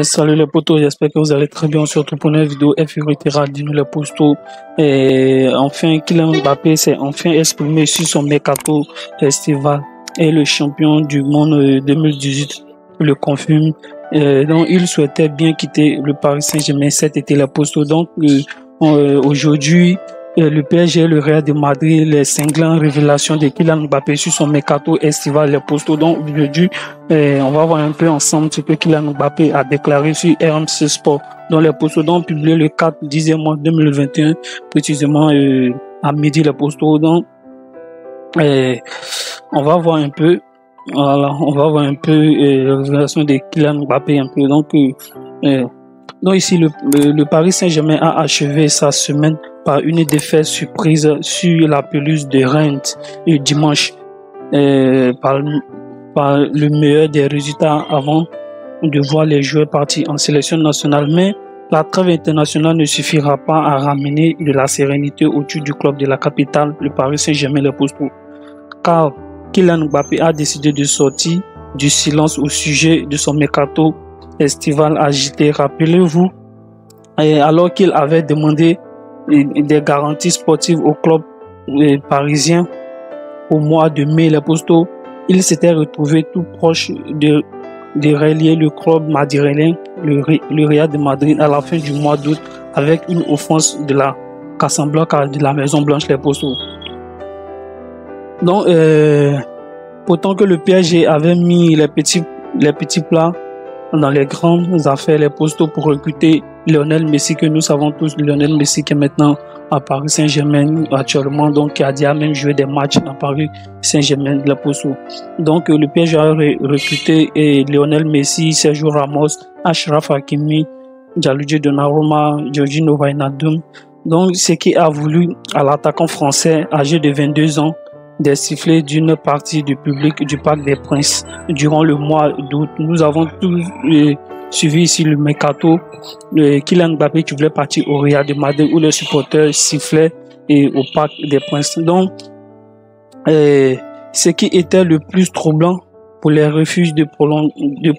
Salut les potos, j'espère que vous allez très bien. Surtout pour une vidéo F dis-nous les potos. Et enfin, Kylian Mbappé s'est enfin exprimé sur son mercato estival et le champion du monde 2018 le confirme. Donc, il souhaitait bien quitter le Paris Saint-Germain cet été les potos. Donc, aujourd'hui, le PSG et le Real de Madrid, les cinglantes révélations de Kylian Mbappé sur son mercato estival, les postos. Donc aujourd'hui, on va voir un peu ensemble ce que Kylian Mbappé a déclaré sur RMC Sport. Dans les postos, donc publié le 4 10e mois 2021, précisément à midi, les postos. Donc, on va voir un peu, voilà, on va voir un peu les révélations de Kylian Mbappé un peu. Donc ici, le Paris Saint-Germain a achevé sa semaine par une défaite surprise sur la pelouse de Reims dimanche par le meilleur des résultats avant de voir les joueurs partir en sélection nationale. Mais la trêve internationale ne suffira pas à ramener de la sérénité au-dessus du club de la capitale, le Paris Saint-Germain, les Postos. Car Kylian Mbappé a décidé de sortir du silence au sujet de son mercato estival agité. Rappelez-vous, alors qu'il avait demandé des garanties sportives au club parisien au mois de mai, les Postos, il s'était retrouvé tout proche de relier le club madrilène, le Real de Madrid, à la fin du mois d'août avec une offense de la Casablanca de la Maison Blanche, les Postos. Donc, pourtant que le PSG avait mis les petits plats dans les grandes affaires, les Postos, pour recruter Lionel Messi, que nous savons tous, Lionel Messi qui est maintenant à Paris Saint-Germain actuellement, donc qui a déjà même joué des matchs à Paris Saint-Germain, les Postos. Donc le PSG a recruté Lionel Messi, Sergio Ramos, Achraf Hakimi, Gianluigi Donnarumma, Georginio Wijnaldum. Donc ce qui a voulu à l'attaquant français âgé de 22 ans des sifflets d'une partie du public du Parc des Princes durant le mois d'août. Nous avons tous suivi ici le mercato. Kylian Mbappé qui voulait partir au Real de Madrid où les supporters sifflaient au Parc des Princes. Donc, ce qui était le plus troublant pour les refuges de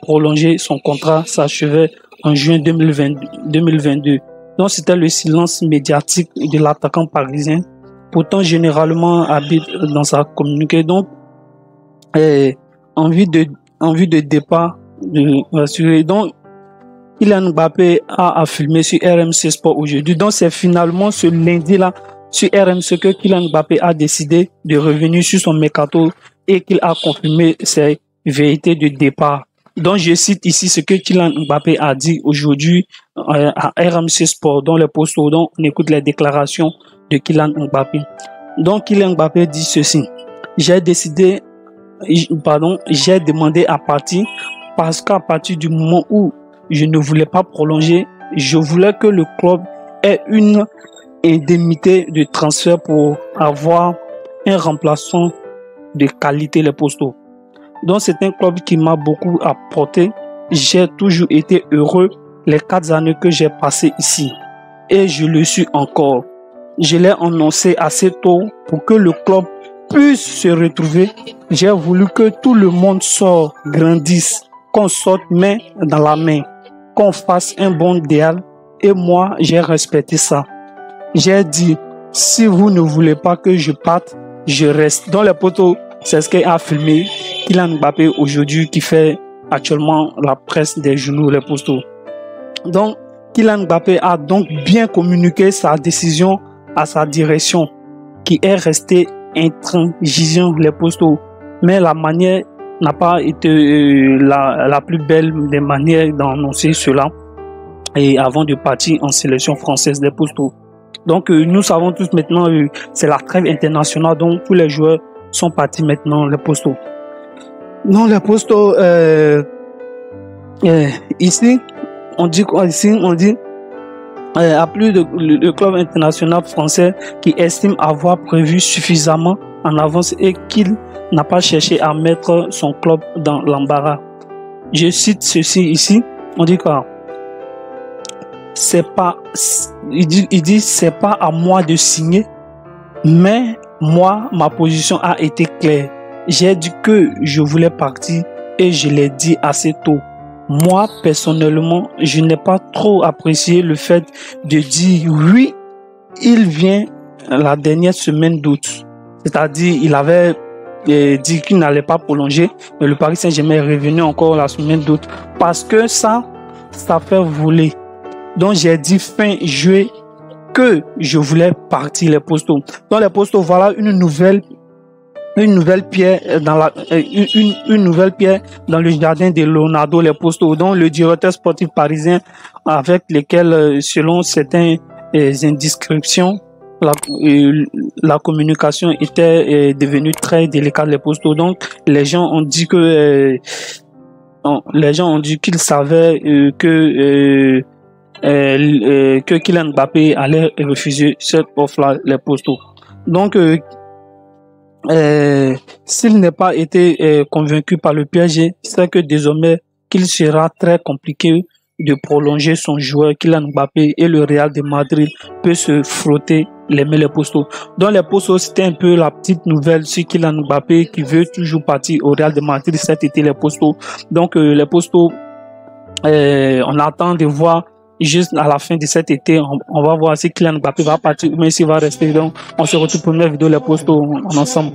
prolonger son contrat s'achevait en juin 2022. Donc, c'était le silence médiatique de l'attaquant parisien, pourtant généralement habite dans sa communauté. Donc, en vue de départ, de rassurer. Donc, Kylian Mbappé a affirmé sur RMC Sport aujourd'hui. Donc, c'est finalement ce lundi-là sur RMC que Kylian Mbappé a décidé de revenir sur son mercato et qu'il a confirmé ses vérités de départ. Donc, je cite ici ce que Kylian Mbappé a dit aujourd'hui à RMC Sport dans les postos. Donc, on écoute les déclarations de Kylian Mbappé. Donc, Kylian Mbappé dit ceci. J'ai demandé à partir parce qu'à partir du moment où je ne voulais pas prolonger, je voulais que le club ait une indemnité de transfert pour avoir un remplaçant de qualité, les Postos. Donc c'est un club qui m'a beaucoup apporté. J'ai toujours été heureux les 4 années que j'ai passées ici et je le suis encore. Je l'ai annoncé assez tôt pour que le club puisse se retrouver. J'ai voulu que tout le monde sorte, grandisse, qu'on sorte main dans la main, qu'on fasse un bon idéal. Et moi, j'ai respecté ça. J'ai dit, si vous ne voulez pas que je parte, je reste. Dans les poteaux, c'est ce qu'a filmé Kylian Mbappé aujourd'hui, qui fait actuellement la presse des journaux, les postos. Donc, Kylian Mbappé a donc bien communiqué sa décision à sa direction, qui est restée intransigeante, les postos. Mais la manière n'a pas été la plus belle des manières d'annoncer cela et avant de partir en sélection française, des postos. Donc nous savons tous maintenant, c'est la trêve internationale, donc tous les joueurs sont partis maintenant, les postos. Non, les postos, ici, on dit quoi? Ici, on dit à plus de le club international français qui estime avoir prévu suffisamment en avance et qu'il n'a pas cherché à mettre son club dans l'embarras. Je cite ceci ici, on dit quoi? Il dit c'est pas à moi de signer, mais moi, ma position a été claire. J'ai dit que je voulais partir et je l'ai dit assez tôt. moi, personnellement, je n'ai pas trop apprécié le fait de dire oui, il vient la dernière semaine d'août. C'est-à-dire, il avait dit qu'il n'allait pas prolonger, mais le Paris Saint-Germain est revenu encore la semaine d'août. Parce que ça fait voler. Donc, j'ai dit fin juillet que je voulais partir les Postos. Donc, les Postos, voilà une nouvelle pierre dans une nouvelle pierre dans le jardin de Leonardo Les Postos, dont le directeur sportif parisien avec lequel, selon certaines indiscrétions, la communication était devenue très délicate Les Postos. Donc les gens ont dit que qu'ils savaient que Kylian Mbappé allait refuser cette offre-là Les Postos. Donc s'il n'est pas été convaincu par le PSG, c'est que désormais qu'il sera très compliqué de prolonger son joueur Kylian Mbappé, et le Real de Madrid peut se frotter les mains Les Postos. Donc les Postos, c'était un peu la petite nouvelle sur Kylian Mbappé qui veut toujours partir au Real de Madrid cet été Les Postos. Donc les Postos, on attend de voir juste à la fin de cet été, on va voir si Kylian Mbappé va partir ou même s'il va rester. Donc on se retrouve pour une nouvelle vidéo Les Postos en ensemble.